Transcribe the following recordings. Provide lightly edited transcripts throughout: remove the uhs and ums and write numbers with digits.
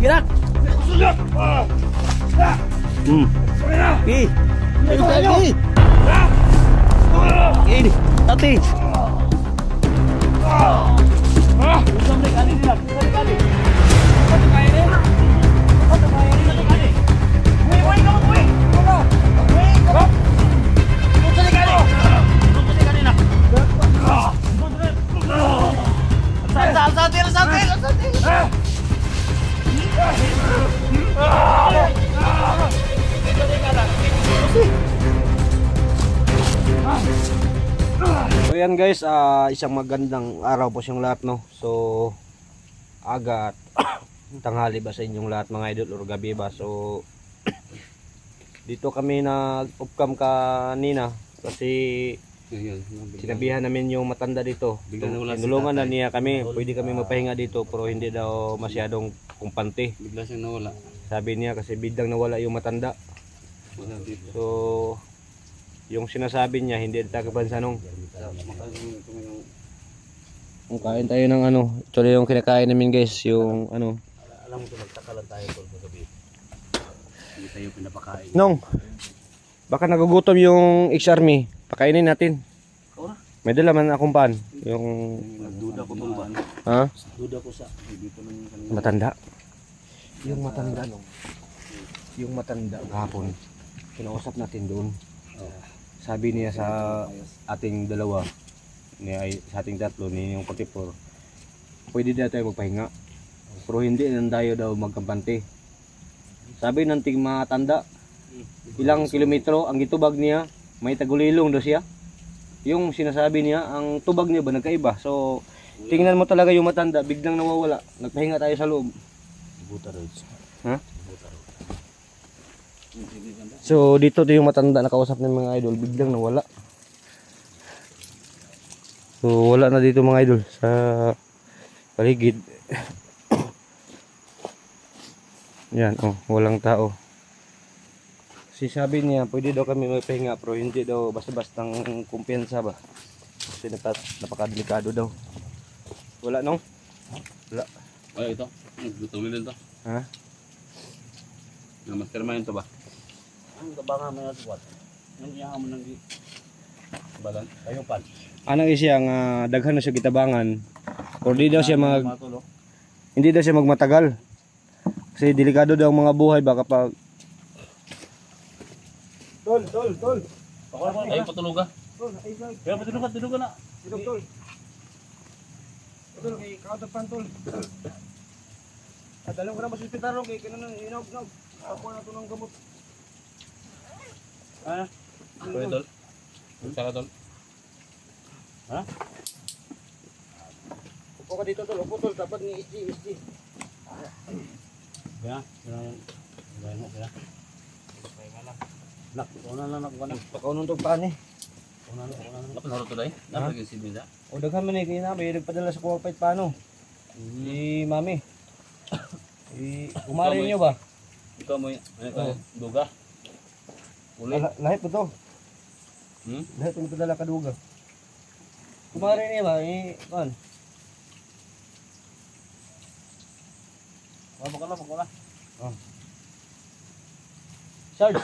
Gerak. Ini Tati. So yan guys, isang magandang araw po siyang lahat, no. So aga at tanghali ba sa inyong lahat mga idol, or gabi ba. So dito kami nag-upcam kanina kasi sinabihan namin yung matanda dito. Tinulungan na niya kami, pwede kami mapahinga dito pero hindi daw masyadong kumpante. Bigla siyang nawala. Sabi niya kasi biglang nawala yung matanda. So yung sinasabi niya hindi taga-Bansanong. Kung kain tayo ng ano, ito yung kinakain namin guys, yung ano. Alam mo ito, nagtakalan tayo tol sa gabi. Hindi tayo pinapakain. Nong, baka nagugutom yung ex-army, pakainin natin. May dala man akong pan. Yung nagduda ko tol ba? Ha? Duda ko sa dito lang kanina. Matanda. Yung matanda no. Yung matanda kahapon. Kinausap natin doon. Sabi niya sa ating dalawa, sa ating tatlo, ni yung 44, pwede na tayo magpahinga. Pero hindi na tayo daw magkampante. Sabi ng ting matanda, ilang kilometro ang gitubag niya, may tagulilong daw siya. Yung sinasabi niya, ang tubag niya ba nagkaiba. So tingnan mo talaga yung matanda, biglang nawawala. Nagpahinga tayo sa loob. Ha? So dito yung matanda nakausap ng mga idol, biglang nawala. So wala na dito mga idol sa paligid. Yan, oh, walang tao. Kasi sabi niya pwede daw kami magpahinga pero hindi daw basta-bastang kumpiyansa ba. Kasi napakadelikado daw. Wala nong? Wala. Ay ito, gutumin din to. Ha? Namastermahin to ba? Ang tabangan mo na ito what? Yung iyahan mo ng balan, kayo pan. Anang siya nga daghan na siya gitabangan. Or di daw siya hindi daw siya magmatagal. Kasi delikado daw ang mga buhay ba kapag Tol. Ay patulog ka. Kaya patulog na. Tol. Tol kay kautapan tol. Dalawang ko na sa ospital ro kay kanang inog. Ako na to ng gamot. Ha? Kuya tol. Saka tol. Ha? Upo ka dito tol, upo tol, dapat ni isti. Ya, ganyan kaya. Nak, una na nak kana. Pakaunon tong paan eh. Una na. Napanaro to dai. Napagin si Binda. O daghan man eh kay na may nagpadala sa corporate paano. Si Mami. Kumari niyo ba? Ikaw mo ano ka duga. Uli. Lahat po to. Lahat yung padala ka duga. Kumari niyo ba? Kan. Pagkala. Oh. Sarge.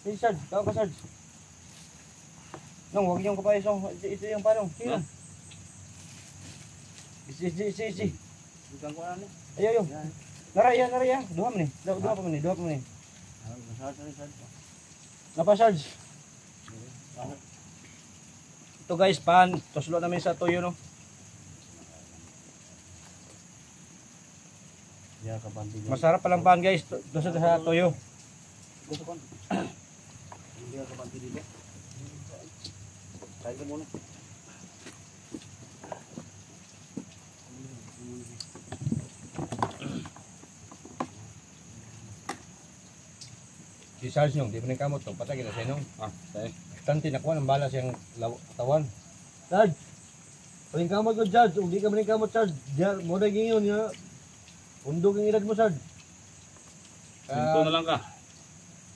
Hey Sarge, tawag ka Sarge. Nong, huwag niyong kapayos. Ito yung panong. Sino? Isi. Bukan ko ano. Ayo. Naraya. Duha mo ni. Napa Sarge? Ito guys, pan. Toslo namin sa toyo no. Masarap palang pan guys, dosa sa toyo. Gusto ko. Hindi ka kabanti dito. Kain ka muna. Si Sarge nung, di pa rin kamot to, patay kita sa inong. Tayo. Tanti nakuha ng bala siyang katawan. Sarge! Paling kamot ko Sarge, hindi ka paling kamot Sarge. Mo na gingon nga. Undog ang edad mo Sarge. Sinto na lang ka.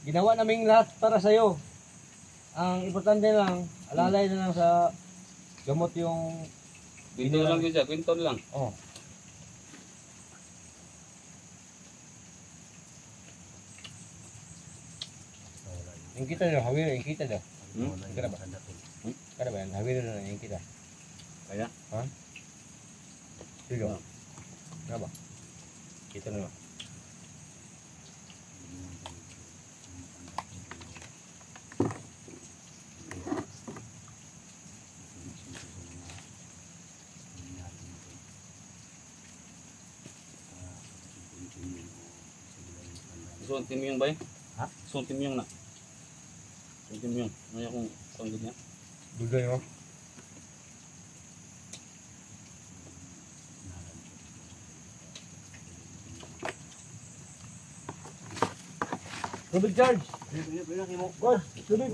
Ginawa naming lahat para sa'yo. Ang importante lang, alalay na lang sa gamot yung Kwento lang yun siya, kwento lang. Oh. Yung kita nyo, hawin yung kita daw. Kada ba? Kada ba yan? Hawin na yung kita. Kaya? Ha? Sige. Ah. Kada ba? Kita na ba? Suntin mo yung bay? Ha? Suntin mo yung na. Suntin mo yung. Ano yung panggod niya? Duday mo. Tubig charge! God, tubig!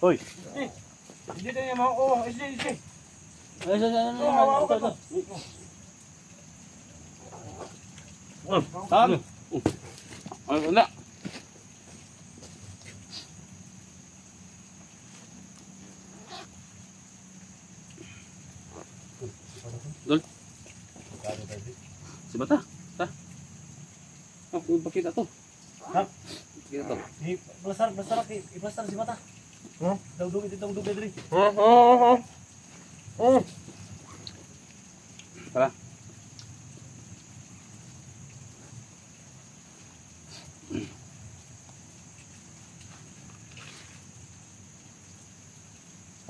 Hoy! Hindi na niya mga oh, isi. Ay, Saan? Ay, wala. Dol. Si Bata? Ta? Oh, bakit to? Ha? Bakit to? Ibasar si Mata. Ha? Daw dugay diri. Tara.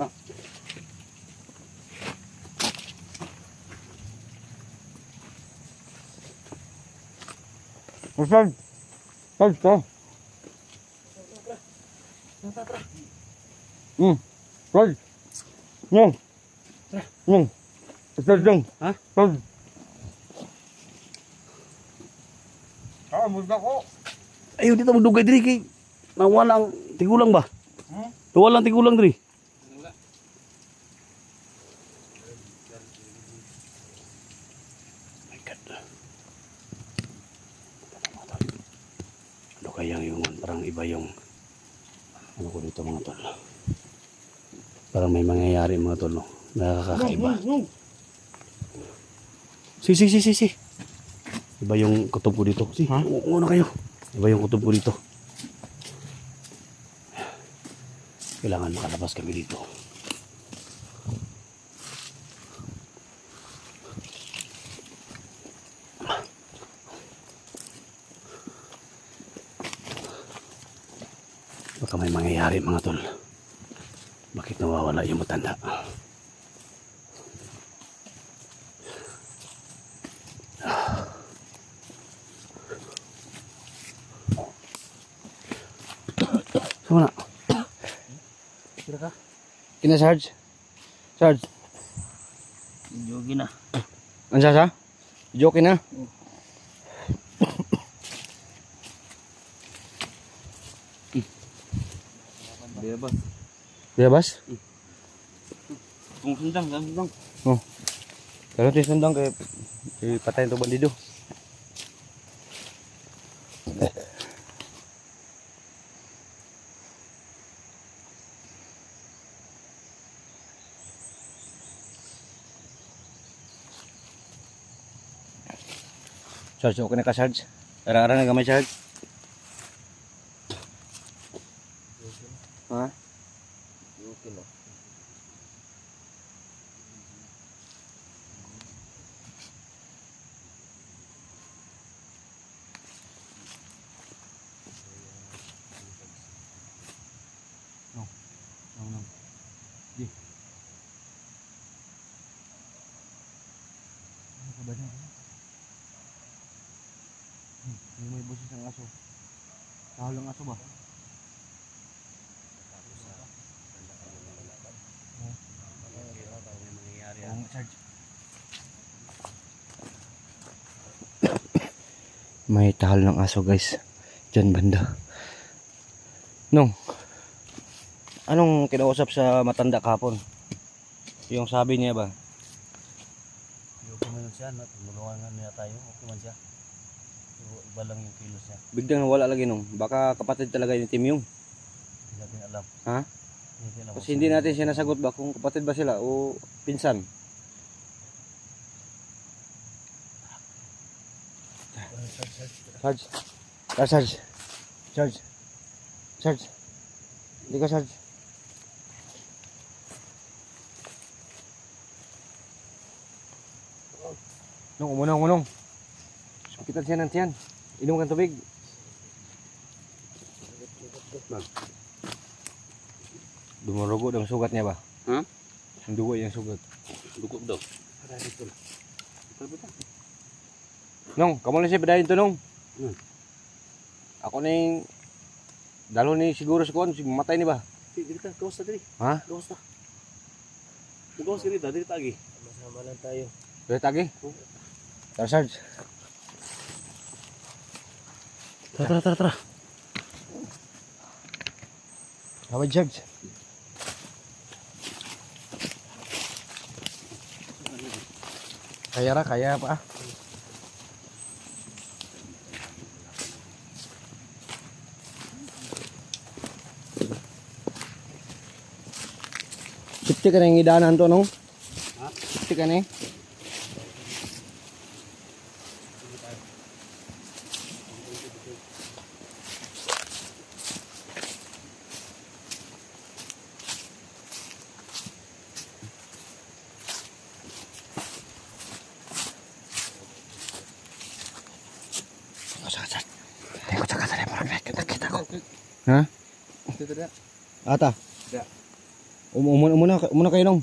Ha? Saan? Saan ka? Saan? Nyong. Nyong. Saan dyan? Ha? Saan? Muna ko. Ayaw dito magdugay diri kay nawala ang tigulang ba? Nawala ang tigulang diri. My God. Ano kaya yung parang iba yung ano ko dito mga tol. Parang may mangyayari mga tol, no? Nakakakaiba. Si. Iba yung kutob ko dito. Si, oo na kayo. Iba yung kutob ko dito. Kailangan makalabas kami dito. Baka may mangyayari mga tol. Bakit nawawala yung matanda? Sama na. Kira ka? Kina Sarge? Sarge? Jogi na. Ansa sa? Joke na? Bebas. Bebas? Kung sundang. Oh. Kalau di sundang kayak dipatahin tuh bandido. Sarge, okay na ka Sarge? Arang-arang na gamay Sarge? Ha? Okay na. No. Di. Ano ka ba niya? May boses ng aso. Tahol ng aso ba? May tahal ng aso guys. Diyan banda. Nung, anong kinausap sa matanda kahapon? Yung sabi niya ba? Yung kumain siya, tumulungan niya tayo. Okay man siya. Pero iba lang yung kilos niya. Biglang nawala lagi nung. Baka kapatid talaga yung Tim Yung. Hindi natin alam. Ha? Hindi natin alam. Kasi hindi natin siya nasagot ba kung kapatid ba sila o pinsan. Sarge. Sarge. Sarge. Sarge. Hindi ka Sarge. Nung, umunong. Sakitan siya ng tiyan. Inom kang tubig. Dumurugo ang sugat niya ba? Ha? Ang dugo yung sugat. Dugo daw. Nung, kamu na siya padahin to nung. Ako na yung dalo ni siguro sa kuwan, matay ni ba? Dili ta, gawas na dili. Ha? Gawas na. Gawas dili ta, dili tagi. Masama lang tayo. Dali tagi? Tara Sarge. Tara. Hawad Sarge. Kaya pa. Sipti ka na yung idaanan to, no? Ha? Sipti ka na eh. Ha? Ata? Umuna kayo nung.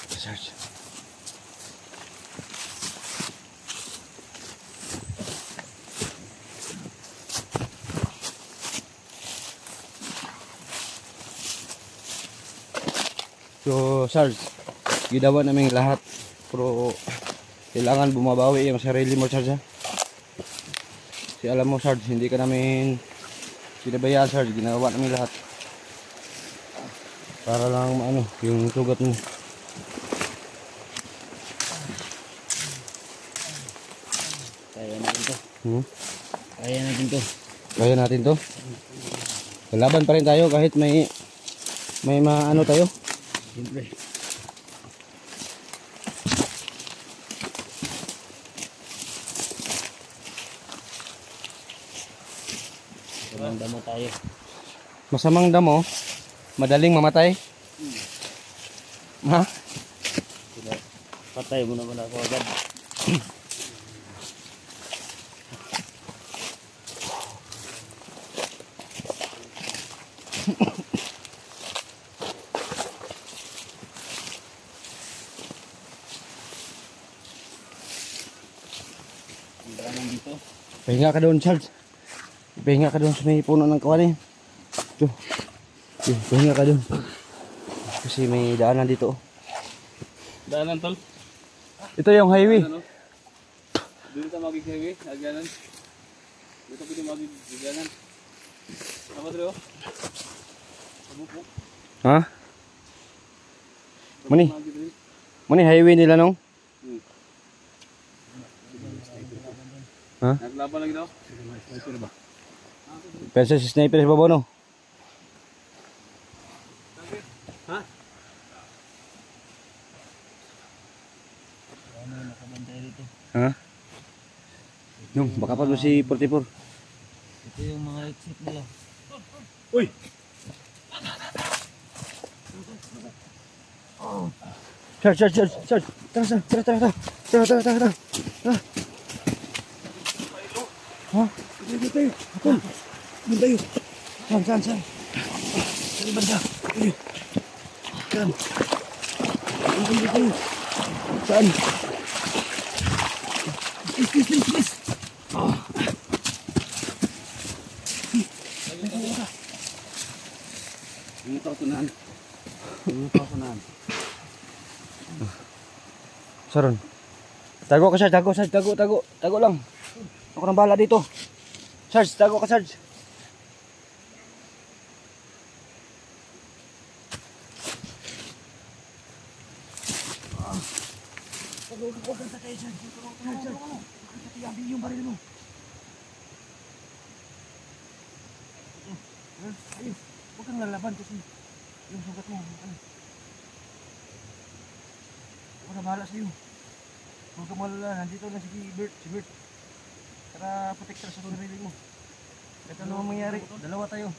Search. So, Sarge, gidawa namin lahat. Pero kailangan bumabawi yung sarili mo, Sarge. Kasi alam mo, Sarge, hindi ka namin pinabayaan, Sarge. Ginawa namin lahat para lang ano, yung sugat mo. Kaya natin to. Kaya natin to. Kalaban pa rin tayo kahit may maano tayo. Siyempre. Masamang damo tayo. Masamang damo, madaling mamatay. Ha? Patay mo naman ako agad. Dito. Pahinga ka doon, Charles. Pahinga ka doon sa may puno ng kawanin. Pahinga ka doon. Kasi may daanan dito. Daanan tol. Ito yung highway. Ano? Dito ta mag-highway, agyanan. Dito pwede mag-agyanan. Apa tro? Sabupok. Ha? Mani highway nila nung? Ha? Naglaban lagi daw. Sniper ba? Pensa si sniper sa baba no? Ha? Ano nakabantay dito? Ha? Nung, baka pa doon si 44. Ito yung mga exit nila. Uy! Charge. Tara. Ha? Dito tayo. Doon tayo. Saan? Saan banda? Saan? Dito tayo. Saan? Please. Ito ako naan. Ito ako naan. Saron. Tago ka, Sarge. Tago, Sarge. Tago. Tago lang. Ako nang bahala dito. Sarge, tago ka, Sarge. Yung baril mo. Ayun, huwag kang lalaban kasi yung sugat mo. Huwag na bahala sa'yo. Huwag kang malala, nandito na si Bert. Para protektar sa sarili mo. Kahit ano ang mangyari, dalawa tayo.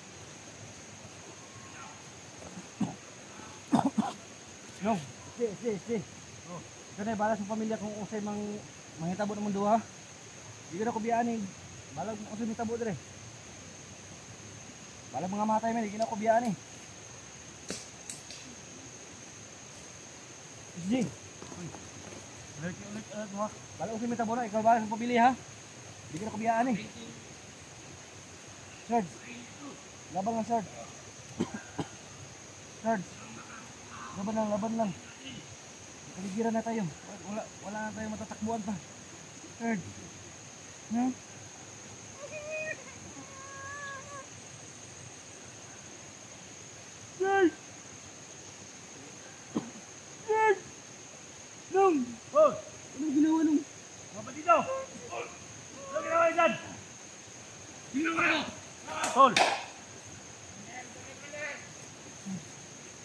Long, stay. Ito na balas ng pamilya kung usay manghitabo naman duha. Hindi ko na kubiyaanin. Balag mo usay mitabo dire. Balag mga matay man, hindi ko na kubiyaanin. SG. Ulit mo ha. Balag usay mitabo na, ikaw balas ng pamilya ha. Hindi ko na kubiyaanin. Sarge. Laban lang, Sarge. Sarge. Laban lang. Kaligiran na tayo. Wala na tayo matatakbuhan pa. Third. No? Third. Nung. Oh. Anong ginawa nung? Mga dito. Anong ginawa dyan? Sino kayo? Tol.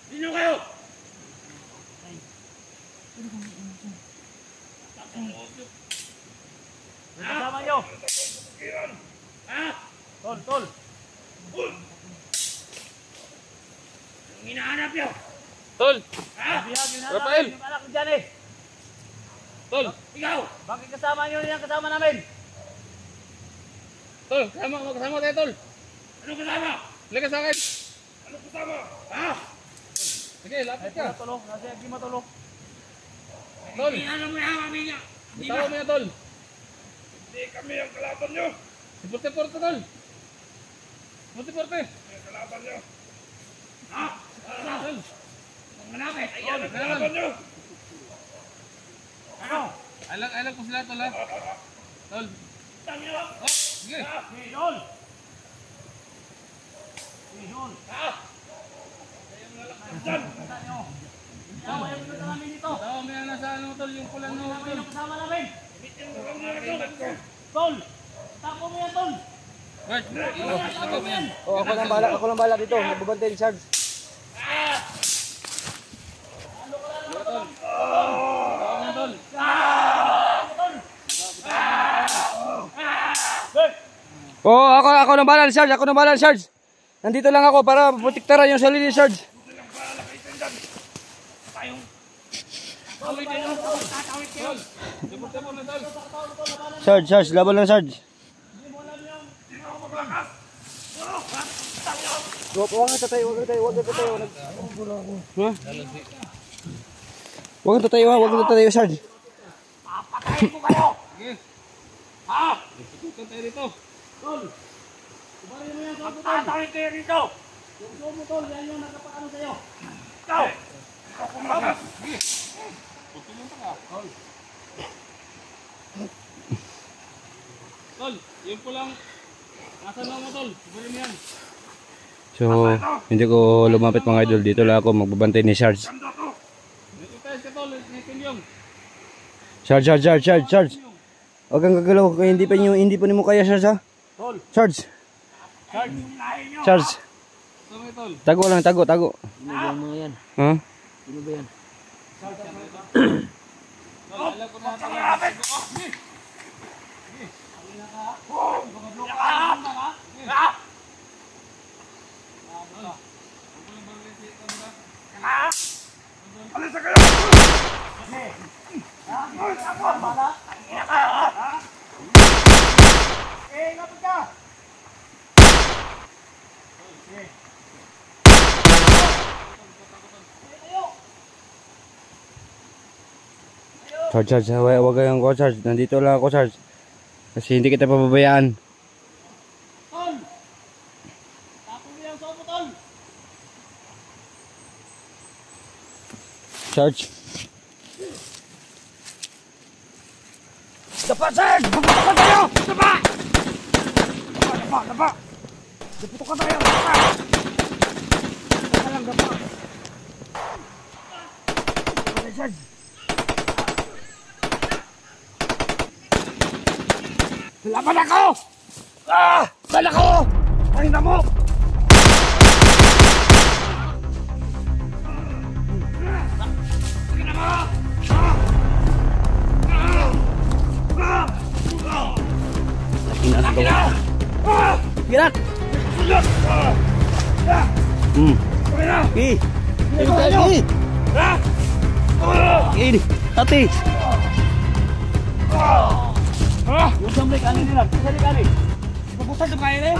Sino kayo? Kasama nyo! Tol! Ang hinahanap nyo! Tol! Rafael! Yung anak ko dyan eh! Tol! Ikaw! Bakit kasama nyo yung kasama namin? Tol! Kasama tayo, Tol! Ano kasama? Halika sa akin! Ano kasama? Ha? Sige, lapit ka! Nasa yung matulog. Tol! Hindi alam mo yung pamilya! Bitawa mo yan, Tol! Hindi kami ang kalaban nyo! Si Porte, Tol! Porte! Ang kalaban nyo! Ha? Tol! Ang manapit! Ayan ang kalaban nyo! Ano? Alag po sila, Tol, ha? Tol! Tangyo! Oh! Sige! Pidol! Ha? Diyan! Tama yung pinunta namin dito! Tawa mo yan nasa ano, Tol, yung pulang no, Tol! Kasama namin! Tol! Tapo mo yan, Tol! Bert! Tawa mo yan! Oh, ako lang bahala dito. Nagbabantay ni Sarge. Tol! Oh, ako lang bahala ni Sarge. Nandito lang ako para protektaran yung sarili ni Sarge. Sarge, laban lang, Sarge. Huwag kang tatayo. Huwag kang tatayo, Sarge. Papatayin ko kayo! Ha? Ikutan tayo dito! Tol! Papatayin kayo dito! Yung mo, Tol, yan yung nagkapakano sa'yo! Ikaw! Ikaw kumakas! Pupunta ka! Tol! Yung pulang nasa lang mo, Tol! Siguro mo yan! So, hindi ko lumapit mga idol. Dito lang ako magbabantay ni Sarge. Dito tayo ka, Tol! Yung Sarge. Huwag kang gagalaw. Hindi pa mo kaya, Sarge, ha? Tol! Sarge. Saan kayo, Tol? Tago lang. Sino ba yung mga yan? Ha? Sino ba yan? Tol, alam ko na ito. Sarge, huwag kang ko, Sarge. Nandito lang ako, Sarge. Kasi hindi kita pababayaan. Tol! Tapo mo yung sobo, Tol! Charge. Dapa, sir! Puputok ka tayo! Dapa! Dapa! Puputok ka tayo! Dapa! Dapa lang, dapa! Dapa, sir! Laban ako! Laban ako! Pakita mo! Pakita mo! Laki na nagawa ko. Girat! Ini, ati. Yung sampai kali ni lang, sampai kali. Pupusan sa bayan eh.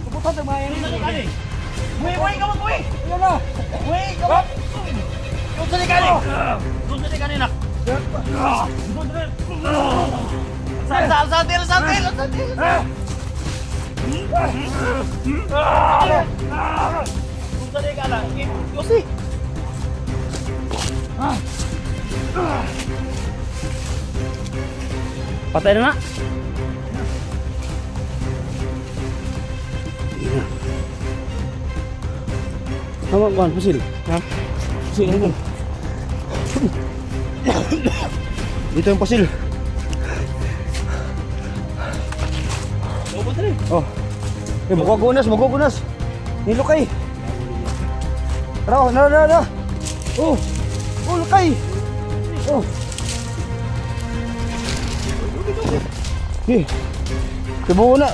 Pupusan sa bayan eh. Woi, kamu woi. Iya na. Woi, kamu. Yung sampai kali. Yung sampai kali nak. Santil. Yung sampai kali. Yosi. Patay na na. Tama ba? Pusil. Ha? Pusil ano? Dito yung pasil. Oh. Magugunas. Nilukay. Tara. Oh, lukay. Oh. Kebuo na.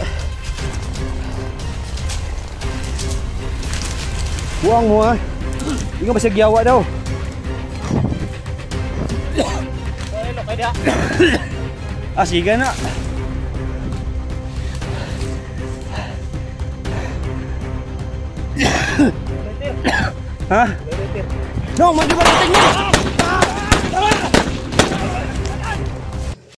Buang mo ha. Hindi ka masagyawa daw. Sige na. Ha? No, maju balikin mo.